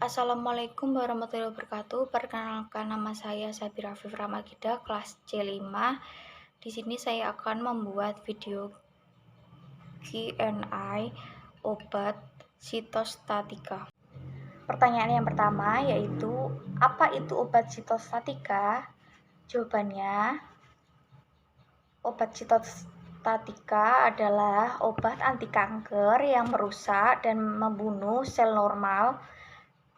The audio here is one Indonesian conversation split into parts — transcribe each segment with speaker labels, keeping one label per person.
Speaker 1: Assalamualaikum warahmatullahi wabarakatuh. Perkenalkan, nama saya Sabira Afif Ramakida, kelas C5. Di sini saya akan membuat video Q&A obat sitostatika. Pertanyaan yang pertama yaitu, apa itu obat sitostatika? Jawabannya, obat sitostatika adalah obat anti kanker yang merusak dan membunuh sel normal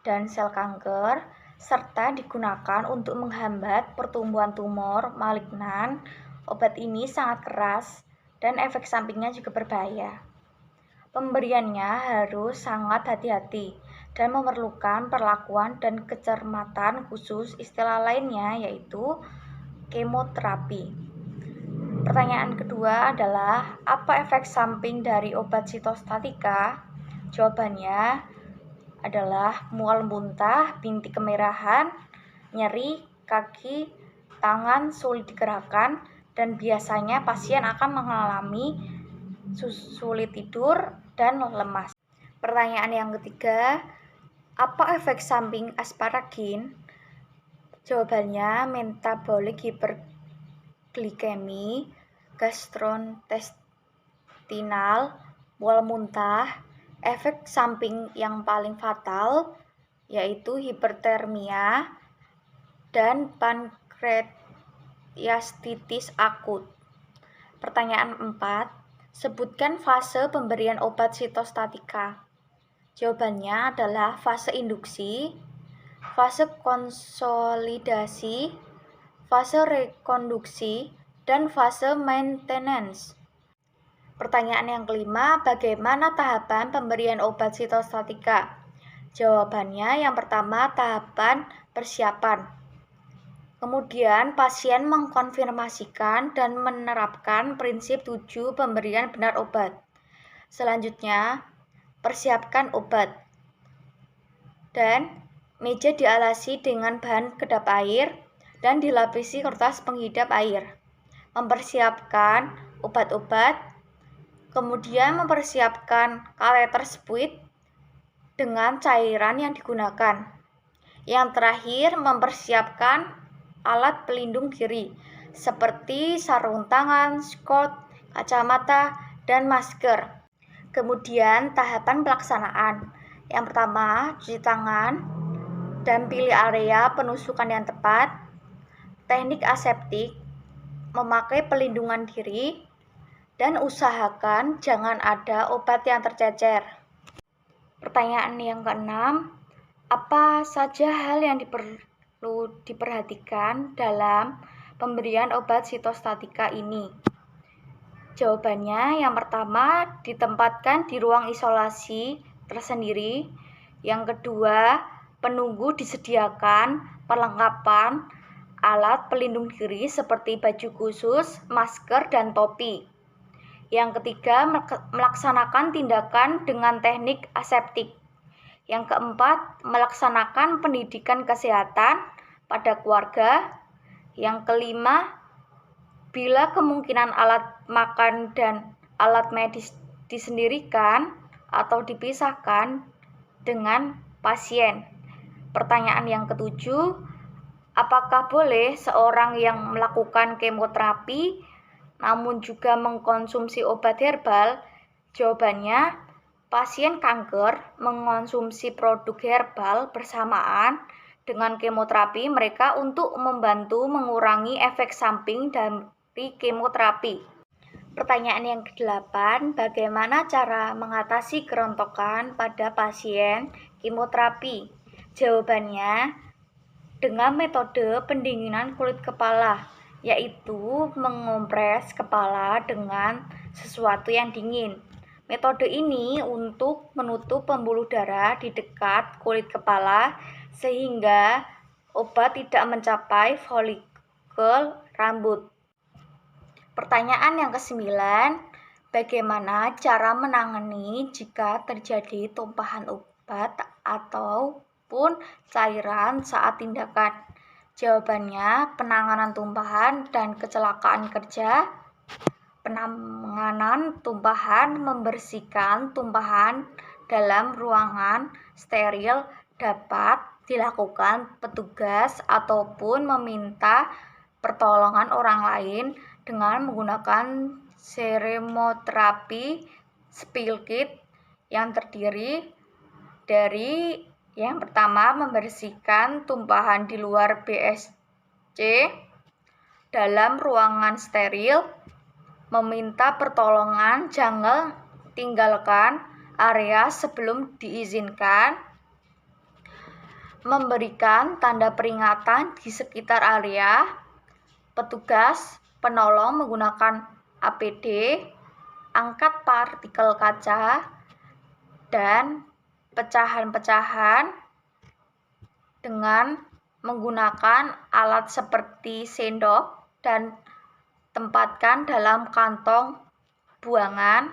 Speaker 1: dan sel kanker, serta digunakan untuk menghambat pertumbuhan tumor malignan. Obat ini sangat keras dan efek sampingnya juga berbahaya. Pemberiannya harus sangat hati-hati dan memerlukan perlakuan dan kecermatan khusus. Istilah lainnya yaitu kemoterapi. Pertanyaan kedua adalah, apa efek samping dari obat sitostatika? Jawabannya adalah mual muntah, bintik kemerahan, nyeri kaki, tangan sulit digerakkan, dan biasanya pasien akan mengalami sulit tidur dan lemas. Pertanyaan yang ketiga, apa efek samping asparagin? Jawabannya, metabolic hyperglikemi, gastrointestinal, mual muntah. Efek samping yang paling fatal yaitu hipertermia dan pankreatitis akut. Pertanyaan 4, sebutkan fase pemberian obat sitostatika. Jawabannya adalah fase induksi, fase konsolidasi, fase rekonduksi, dan fase maintenance. Pertanyaan yang kelima, bagaimana tahapan pemberian obat sitostatika? Jawabannya, yang pertama tahapan persiapan. Kemudian pasien mengkonfirmasikan dan menerapkan prinsip 7 pemberian benar obat. Selanjutnya, persiapkan obat. Dan meja dialasi dengan bahan kedap air dan dilapisi kertas penghidap air. Mempersiapkan obat-obat, kemudian mempersiapkan kateter spuit dengan cairan yang digunakan. Yang terakhir, mempersiapkan alat pelindung diri seperti sarung tangan, skot, kacamata, dan masker. Kemudian tahapan pelaksanaan. Yang pertama, cuci tangan dan pilih area penusukan yang tepat. Teknik aseptik, memakai pelindungan diri, dan usahakan jangan ada obat yang tercecer. Pertanyaan yang keenam, apa saja hal yang perlu diperhatikan dalam pemberian obat sitostatika ini? Jawabannya, yang pertama, ditempatkan di ruang isolasi tersendiri. Yang kedua, penunggu disediakan perlengkapan alat pelindung diri seperti baju khusus, masker, dan topi. Yang ketiga, melaksanakan tindakan dengan teknik aseptik. Yang keempat, melaksanakan pendidikan kesehatan pada keluarga. Yang kelima, bila kemungkinan alat makan dan alat medis disendirikan atau dipisahkan dengan pasien. Pertanyaan yang ketujuh, apakah boleh seorang yang melakukan kemoterapi namun juga mengkonsumsi obat herbal? Jawabannya, pasien kanker mengonsumsi produk herbal bersamaan dengan kemoterapi mereka untuk membantu mengurangi efek samping dari kemoterapi. Pertanyaan yang ke-8, bagaimana cara mengatasi kerontokan pada pasien kemoterapi? Jawabannya, dengan metode pendinginan kulit kepala, yaitu mengompres kepala dengan sesuatu yang dingin. Metode ini untuk menutup pembuluh darah di dekat kulit kepala sehingga obat tidak mencapai folikel rambut. Pertanyaan yang ke-9, bagaimana cara menangani jika terjadi tumpahan obat ataupun cairan saat tindakan? Jawabannya, penanganan tumpahan dan kecelakaan kerja. Penanganan tumpahan, membersihkan tumpahan dalam ruangan steril dapat dilakukan petugas ataupun meminta pertolongan orang lain dengan menggunakan seismoterapi spill kit yang terdiri dari yang pertama membersihkan tumpahan di luar BSC dalam ruangan steril, meminta pertolongan jangan tinggalkan area sebelum diizinkan, memberikan tanda peringatan di sekitar area, petugas penolong menggunakan APD, angkat partikel kaca, dan pecahan-pecahan dengan menggunakan alat seperti sendok dan tempatkan dalam kantong buangan.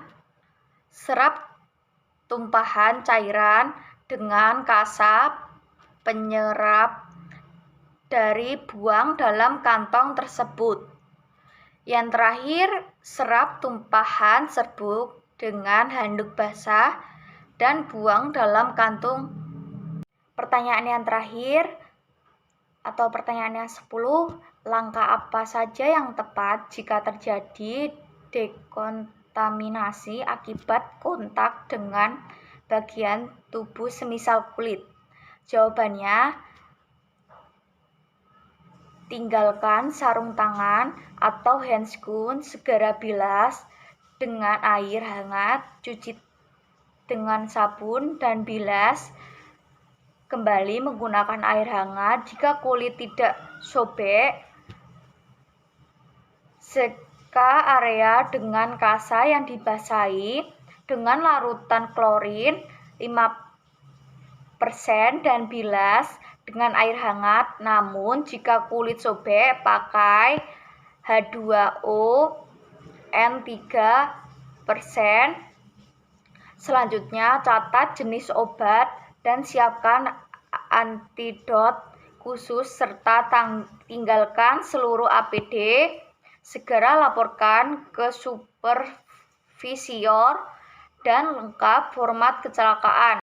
Speaker 1: Serap tumpahan cairan dengan kasap penyerap dari buang dalam kantong tersebut. Yang terakhir, serap tumpahan serbuk dengan handuk basah dan buang dalam kantung. Pertanyaan yang terakhir atau pertanyaan yang 10, langkah apa saja yang tepat jika terjadi dekontaminasi akibat kontak dengan bagian tubuh semisal kulit? Jawabannya, tinggalkan sarung tangan atau handscoon, segera bilas dengan air hangat, cuci dengan sabun dan bilas kembali menggunakan air hangat. Jika kulit tidak sobek, seka area dengan kasa yang dibasahi dengan larutan klorin 5% dan bilas dengan air hangat. Namun jika kulit sobek, pakai H2O N3%. Selanjutnya, catat jenis obat dan siapkan antidot khusus serta tinggalkan seluruh APD. Segera laporkan ke supervisor dan lengkap format kecelakaan.